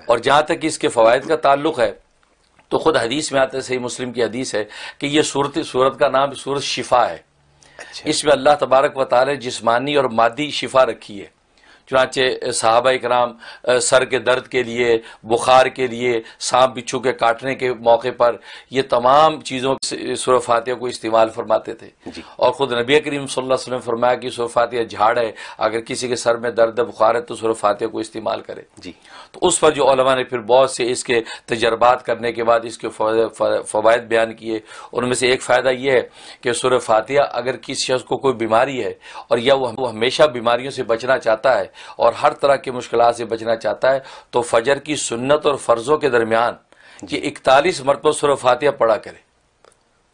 اور جہاں تک اس کے فوائد کا تعلق ہے تو خود حدیث میں آتا ہے، صحیح مسلم کی حدیث ہے کہ یہ سورت کا نام سورت شفا ہے۔ اس میں اللہ تبارک و تعالی جسمانی اور مادی شفا رکھی ہے۔ چنانچہ صحابہ اکرام سر کے درد کے لیے، بخار کے لیے، سانپ بچھو کے کاٹنے کے موقع پر یہ تمام چیزوں سورہ فاتحہ کو استعمال فرماتے تھے۔ اور خود نبی کریم صلی اللہ علیہ وسلم فرمایا کہ سورہ فاتحہ جھاڑ ہے، اگر کسی کے سر میں درد بخار ہے تو سورہ فاتحہ کو استعمال کرے۔ تو اس پر جو علماء نے پھر بہت سے اس کے تجربات کرنے کے بعد اس کے فوائد بیان کیے، ان میں سے ایک فائدہ یہ ہے کہ سورہ فاتحہ اگر کسی شخص کو کوئی بیماری ہے اور یا وہ ہمیشہ بیماریوں سے بچنا چاہتا ہے اور ہر طرح کی مشکلات سے بچنا چاہتا ہے تو فجر کی سنت اور فرضوں کے درمیان یہ 41 مرتبہ سورہ فاتحہ پڑھا کرے۔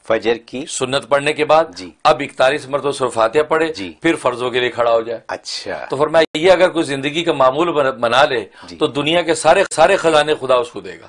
فجر کی سنت پڑھنے کے بعد اب 41 مرتبہ سورہ فاتحہ پڑھے، پھر فرضوں کے لیے کھڑا ہو جائے۔ اچھا، تو فرمایا یہ اگر کوئی زندگی کا معمول بنا لے تو دنیا کے سارے خزانے خدا اس کو دے گا،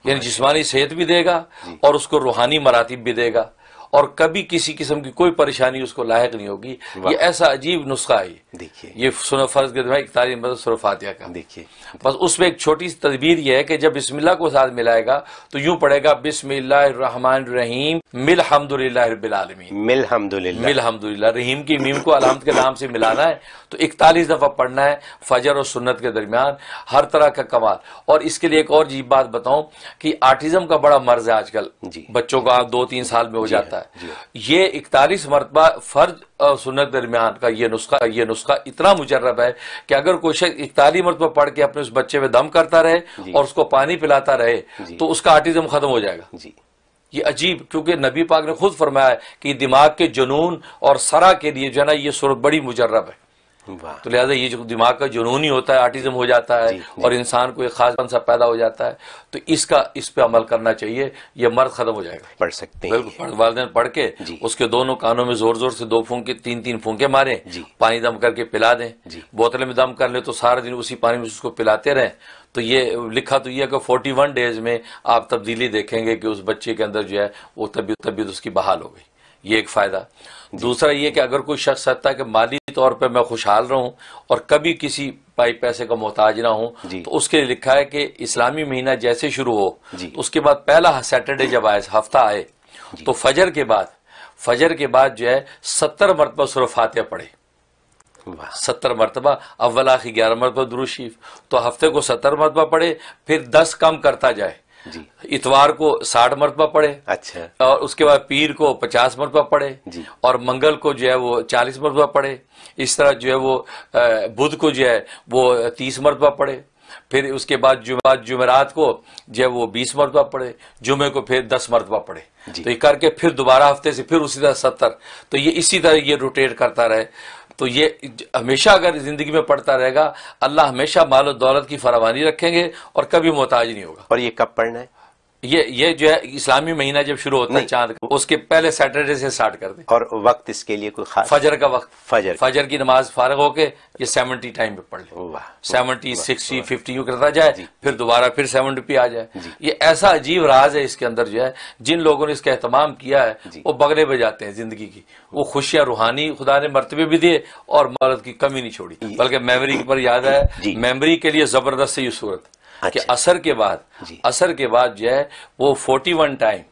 یعنی جسمانی صحت بھی دے گا اور اس کو روحانی مراتب بھی دے گا، اور کبھی کسی قسم کی کوئی پریشانی اس کو لاحق نہیں ہوگی۔ یہ ایسا عجیب نسخہ ہے دیکھیے، یہ سورہ فرض کے دماغ 41 مرتبہ سورہ فاتحہ کا دیکھیے۔ بس اس میں ایک چھوٹی سی تدبیر یہ ہے کہ جب بسم اللہ کو ساتھ ملائے گا تو یوں پڑھے گا بسم اللہ الرحمن الرحیم مل حمدللہ رب العالمین، مل حمدللہ، رحیم کی میم کو علامت کے نام سے ملانا ہے، تو 41 دفعہ پڑھنا ہے فجر اور سنت کے درمیان، ہر طرح کا کمال۔ اور اس کے لیے ایک اور عجیب بات بتاؤں کہ آٹزم کا بڑا مرض ہے آج کل، بچوں کا 2-3 سال میں ہو جاتا ہے۔ یہ 41 مرتبہ فرض اور سنت درمیان کا یہ نسخہ اتنا مجرب ہے کہ اگر کوئی شخص 41 مرتبہ پڑھ کے اپنے اس بچے میں دم کرتا رہے اور اس کو پانی پلاتا رہے تو اس کا آٹزم ختم ہو جائے گا۔ یہ عجیب، کیونکہ نبی پاک نے خود فرمایا ہے کہ دماغ کے جنون اور سرا کے لیے جو ہے نا یہ صورت بڑی مجرب ہے۔ تو لہذا یہ جو دماغ کا جنون ہی ہوتا ہے، آٹزم ہو جاتا ہے اور انسان کو ایک خاص پن سا پیدا ہو جاتا ہے، تو اس پہ عمل کرنا چاہیے، یہ مرض ختم ہو جائے گا۔ پڑھ سکتے ہیں والدین پڑھ کے اس کے دونوں کانوں میں زور سے 2 پھونکے 3 پھونکے ماریں، پانی دم کر کے پلا دیں، بوتل میں دم کر لیں تو سارا دن اسی پانی میں اس کو پلاتے رہیں، تو یہ لکھا تو یہ کہ 41 ڈیز میں آپ تبدیلی دیکھیں گے کہ اس بچے کے اندر جو ہے وہ طبیعت اس کی بحال ہو گئی۔ یہ ایک فائدہ۔ دوسرا یہ کہ اگر کوئی شخص چاہتا ہے کہ مالی طور پہ میں خوشحال رہوں اور کبھی کسی پیسے کا محتاج نہ ہوں، تو اس کے لیے لکھا ہے کہ اسلامی مہینہ جیسے شروع ہو تو اس کے بعد پہلا سیٹرڈے جب آئے، ہفتہ آئے، تو فجر کے بعد جو ہے 70 مرتبہ سورہ فاتحہ پڑھے، 70 مرتبہ، اول آخر 11 مرتبہ درود شریف، تو ہفتے کو 70 مرتبہ پڑھے، پھر 10 کم کرتا جائے، اتوار کو 60 مرتبہ پڑھے، اچھا، اور اس کے بعد پیر کو 50 مرتبہ پڑھے، اور منگل کو جو ہے وہ 40 مرتبہ پڑھے، اس طرح جو ہے وہ بدھ کو جو ہے وہ 30 مرتبہ پڑھے، پھر اس کے بعد جمعرات کو جو ہے وہ 20 مرتبہ پڑھے، جمعے کو پھر 10 مرتبہ پڑھے، تو یہ کر کے پھر دوبارہ ہفتے سے پھر اسی طرح 70، تو یہ اسی طرح یہ روٹیٹ کرتا رہے، تو یہ ہمیشہ اگر زندگی میں پڑھتا رہے گا اللہ ہمیشہ مال و دولت کی فراوانی رکھیں گے اور کبھی محتاج نہیں ہوگا۔ اور یہ کب پڑھنا ہے؟ یہ جو ہے اسلامی مہینہ جب شروع ہوتا ہے چاند کا، اس کے پہلے سیٹرڈے سے سٹارٹ کر دیں۔ اور وقت اس کے لیے کوئی خاص؟ فجر کا وقت، فجر کی نماز فارغ ہو کے یہ 70 ٹائم پہ پڑھ لیں، 70 60 50 یوں کرتا جائے، پھر دوبارہ پھر 70 پہ آ جائے۔ یہ ایسا عجیب راز ہے اس کے اندر جو ہے، جن لوگوں نے اس کا اہتمام کیا ہے وہ بغلے بجاتے ہیں زندگی کی، وہ خوشیاں روحانی خدا نے مرتبے بھی دیے اور مالت کی کمی نہیں چھوڑی، بلکہ میموری پر یاد ہے، میموری کے لیے زبردست ہے یہ صورت کہ اثر کے بعد جو ہے وہ 41 ٹائم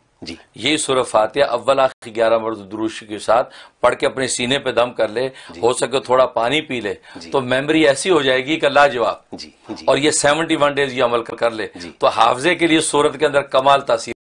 یہ سورہ فاتحہ اول آخر 11 مرتبہ درود کے ساتھ پڑھ کے اپنے سینے پہ دم کر لے، ہو سکے تھوڑا پانی پی لے، تو میموری ایسی ہو جائے گی کہ لاجواب، اور یہ 71 ڈیز یہ عمل کر لے تو حافظے کے لیے صورت کے اندر کمال تاثیر